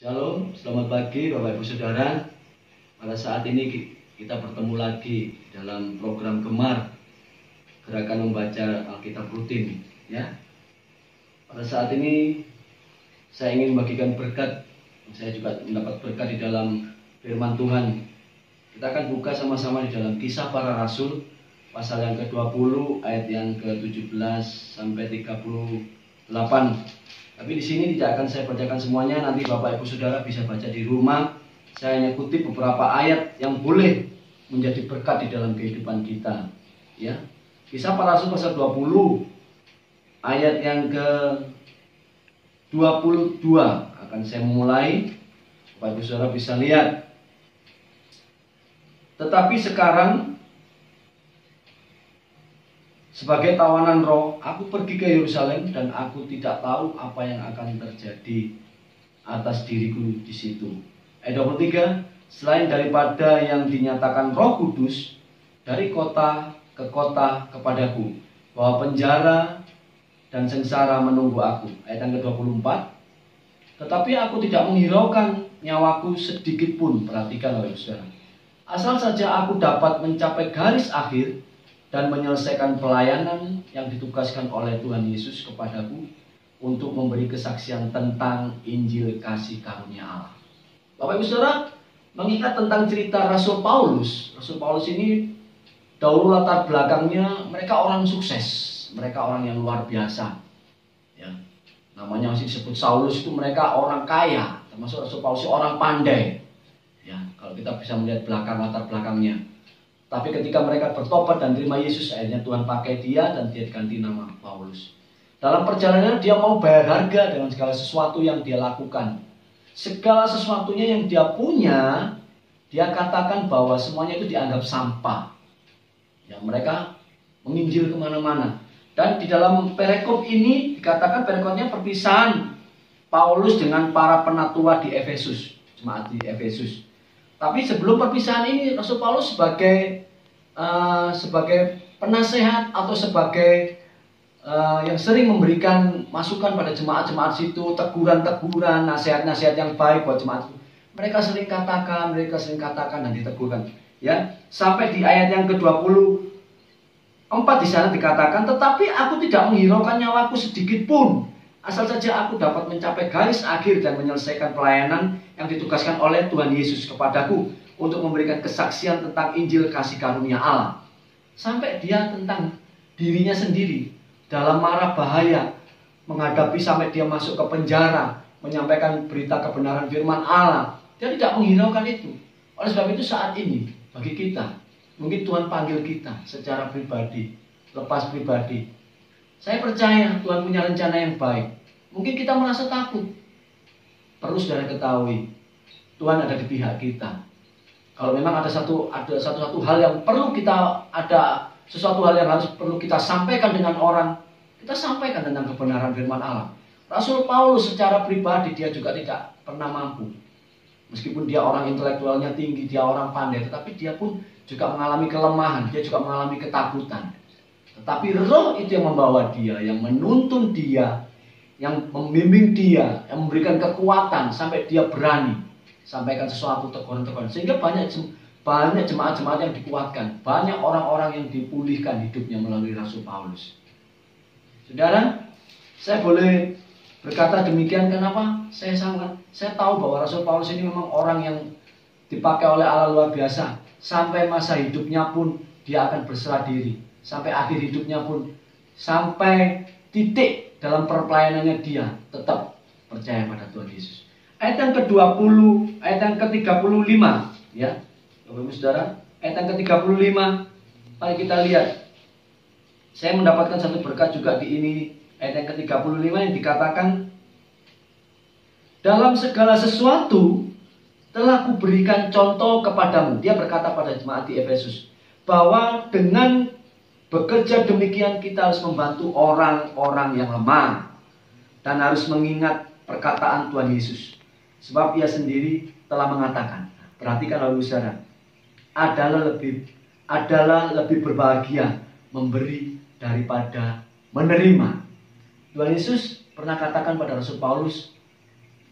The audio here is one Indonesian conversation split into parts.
Shalom, selamat pagi Bapak Ibu Saudara. Pada saat ini kita bertemu lagi dalam program Gemar, gerakan membaca Alkitab rutin. Ya, pada saat ini saya ingin membagikan berkat. Saya juga mendapat berkat di dalam firman Tuhan. Kita akan buka sama-sama di dalam Kisah Para Rasul, pasal yang ke-20 ayat yang ke-17 sampai 38. Tapi di sini tidak akan saya bacakan semuanya, nanti Bapak Ibu Saudara bisa baca di rumah. Saya hanya kutip beberapa ayat yang boleh menjadi berkat di dalam kehidupan kita. Ya. Kisah Para Rasul pasal 20 ayat yang ke-22 akan saya mulai. Bapak Ibu Saudara bisa lihat. Tetapi sekarang sebagai tawanan roh, aku pergi ke Yerusalem dan aku tidak tahu apa yang akan terjadi atas diriku di situ. Ayat 23, selain daripada yang dinyatakan Roh Kudus dari kota ke kota kepadaku, bahwa penjara dan sengsara menunggu aku. Ayat yang ke-24, tetapi aku tidak menghiraukan nyawaku sedikit pun. Perhatikan oleh saudara, asal saja aku dapat mencapai garis akhir dan menyelesaikan pelayanan yang ditugaskan oleh Tuhan Yesus kepadaku untuk memberi kesaksian tentang Injil kasih karunia Allah. Bapak Ibu Saudara, mengingat tentang cerita Rasul Paulus. Rasul Paulus ini dahulu latar belakangnya mereka orang sukses, mereka orang yang luar biasa. Ya, namanya masih disebut Saulus, itu mereka orang kaya, termasuk Rasul Paulus orang pandai. Ya, kalau kita bisa melihat latar belakangnya. Tapi ketika mereka bertobat dan terima Yesus, akhirnya Tuhan pakai dia dan dia ganti nama Paulus. Dalam perjalanan dia mau bayar harga dengan segala sesuatu yang dia lakukan. Segala sesuatunya yang dia punya, dia katakan bahwa semuanya itu dianggap sampah. Ya, mereka menginjil kemana-mana. Dan di dalam perikop ini dikatakan perikopnya perpisahan Paulus dengan para penatua di Efesus, jemaat di Efesus. Tapi sebelum perpisahan ini, Rasul Paulus sebagai penasehat atau sebagai yang sering memberikan masukan pada jemaat-jemaat situ, teguran-teguran, nasihat-nasihat yang baik buat jemaat itu. Mereka sering katakan dan ditegurkan. Ya, sampai di ayat yang ke-24 di sana dikatakan, tetapi aku tidak menghiraukan nyawaku sedikit pun, asal saja aku dapat mencapai garis akhir dan menyelesaikan pelayanan yang ditugaskan oleh Tuhan Yesus kepadaku untuk memberikan kesaksian tentang Injil kasih karunia Allah. Sampai dia tentang dirinya sendiri dalam mara bahaya menghadapi sampai dia masuk ke penjara menyampaikan berita kebenaran firman Allah. Dia tidak menghiraukan itu. Oleh sebab itu saat ini bagi kita, mungkin Tuhan panggil kita secara pribadi, lepas pribadi. Saya percaya Tuhan punya rencana yang baik. Mungkin kita merasa takut. Perlu saudara ketahui, Tuhan ada di pihak kita. Kalau memang ada satu hal yang perlu kita, ada sesuatu hal yang perlu kita sampaikan dengan orang, kita sampaikan tentang kebenaran firman Allah. Rasul Paulus secara pribadi dia juga tidak pernah mampu. Meskipun dia orang intelektualnya tinggi, dia orang pandai, tetapi dia pun juga mengalami kelemahan, dia juga mengalami ketakutan. Tetapi roh itu yang membawa dia, yang menuntun dia, yang membimbing dia, yang memberikan kekuatan sampai dia berani sampaikan sesuatu teguran-teguran. Sehingga banyak jemaat-jemaat yang dikuatkan, banyak orang-orang yang dipulihkan hidupnya melalui Rasul Paulus. Saudara, saya boleh berkata demikian kenapa? Saya tahu bahwa Rasul Paulus ini memang orang yang dipakai oleh Allah luar biasa. Sampai masa hidupnya pun dia akan berserah diri. Sampai akhir hidupnya pun, sampai titik dalam perpelayanannya dia tetap percaya pada Tuhan Yesus. Ayat yang ke-20, ayat yang ke-35, ya, Bapak Ibu Saudara, ayat yang ke-35, mari kita lihat. Saya mendapatkan satu berkat juga di ini, ayat yang ke-35 yang dikatakan, dalam segala sesuatu telah kuberikan contoh kepadamu. Dia berkata pada jemaat di Efesus, bahwa dengan bekerja demikian kita harus membantu orang-orang yang lemah dan harus mengingat perkataan Tuhan Yesus. Sebab ia sendiri telah mengatakan, perhatikan lalu saudara, adalah lebih berbahagia memberi daripada menerima. Tuhan Yesus pernah katakan pada Rasul Paulus,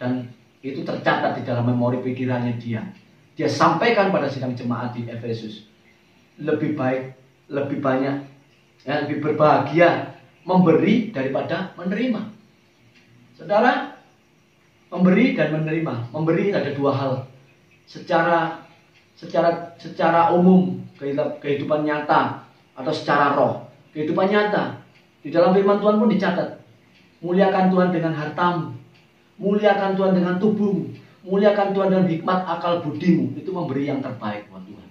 dan Itu tercatat di dalam memori pikirannya dia. Dia sampaikan pada sidang jemaat di Efesus. Lebih baik, lebih banyak, ya, lebih berbahagia memberi daripada menerima. Saudara, memberi dan menerima. Memberi ada dua hal. Secara umum kehidupan nyata atau secara roh. Kehidupan nyata di dalam firman Tuhan pun dicatat. Muliakan Tuhan dengan hartamu, muliakan Tuhan dengan tubuhmu, muliakan Tuhan dengan hikmat akal budimu. Itu memberi yang terbaik buat Tuhan.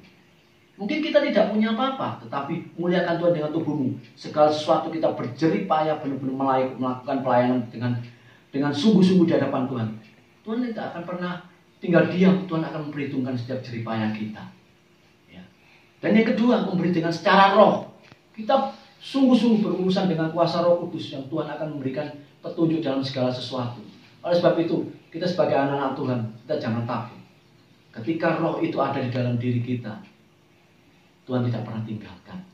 Mungkin kita tidak punya apa-apa, tetapi muliakan Tuhan dengan tubuhmu. Segala sesuatu kita berjerih payah benar-benar melakukan pelayanan dengan sungguh-sungguh di hadapan Tuhan. Tuhan tidak akan pernah tinggal diam. Tuhan akan memperhitungkan setiap jerih payah kita. Ya. Dan yang kedua, memberi dengan secara roh. Kita sungguh-sungguh berurusan dengan kuasa Roh Kudus yang Tuhan akan memberikan petunjuk dalam segala sesuatu. Oleh sebab itu, kita sebagai anak-anak Tuhan, kita jangan takut. Ketika roh itu ada di dalam diri kita, Tuhan tidak pernah tinggalkan.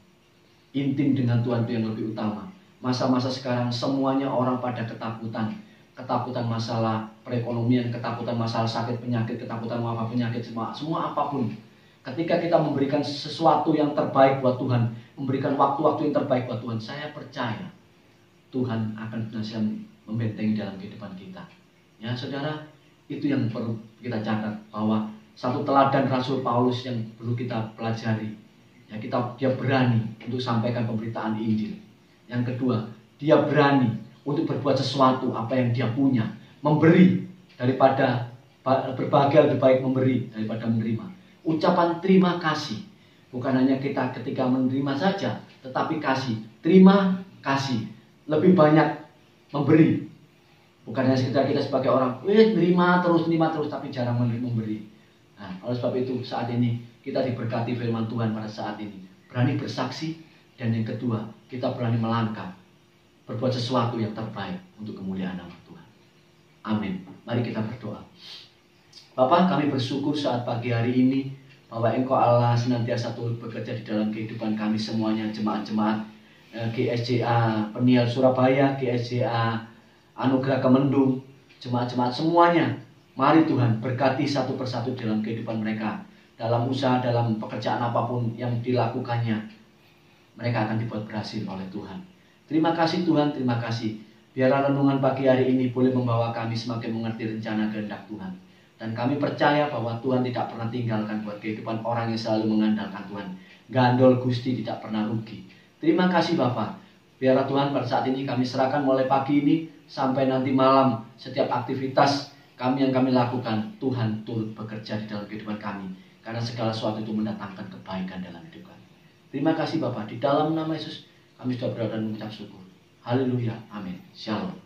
Intim dengan Tuhan itu yang lebih utama. Masa-masa sekarang semuanya orang pada ketakutan. Ketakutan masalah perekonomian, ketakutan masalah sakit penyakit, ketakutan wabah penyakit, semua apapun. Ketika kita memberikan sesuatu yang terbaik buat Tuhan, memberikan waktu-waktu yang terbaik buat Tuhan, saya percaya Tuhan akan benar-benar membentengi dalam kehidupan kita. Ya saudara, itu yang perlu kita catat, bahwa satu teladan Rasul Paulus yang perlu kita pelajari. Ya, dia berani untuk sampaikan pemberitaan Injil. Yang kedua, dia berani untuk berbuat sesuatu apa yang dia punya, memberi daripada berbahagia, lebih baik memberi daripada menerima. Ucapan terima kasih bukan hanya kita ketika menerima saja, tetapi kasih, terima kasih, lebih banyak memberi. Bukan hanya sekedar kita sebagai orang, terima terus, tapi jarang memberi. Nah, oleh sebab itu saat ini kita diberkati firman Tuhan pada saat ini. Berani bersaksi, dan yang kedua, kita berani melangkah. Berbuat sesuatu yang terbaik untuk kemuliaan nama Tuhan. Amin. Mari kita berdoa. Bapak, kami bersyukur saat pagi hari ini bahwa Engkau Allah senantiasa turut bekerja di dalam kehidupan kami semuanya, jemaat-jemaat GSJA Peniel Surabaya, GSJA Anugerah Kemendung, jemaat-jemaat semuanya. Mari Tuhan berkati satu persatu dalam kehidupan mereka. Dalam usaha, dalam pekerjaan apapun yang dilakukannya, mereka akan dibuat berhasil oleh Tuhan. Terima kasih Tuhan, terima kasih. Biarlah renungan pagi hari ini boleh membawa kami semakin mengerti rencana kehendak Tuhan. Dan kami percaya bahwa Tuhan tidak pernah tinggalkan buat kehidupan orang yang selalu mengandalkan Tuhan. Gandol Gusti tidak pernah rugi. Terima kasih Bapak. Biarlah Tuhan pada saat ini kami serahkan mulai pagi ini sampai nanti malam, setiap aktivitas yang kami lakukan, Tuhan turut bekerja di dalam kehidupan kami. Karena segala sesuatu itu mendatangkan kebaikan dalam hidup kami. Terima kasih Bapak. Di dalam nama Yesus kami sudah berdoa dan mengucap syukur. Haleluya. Amin. Shalom.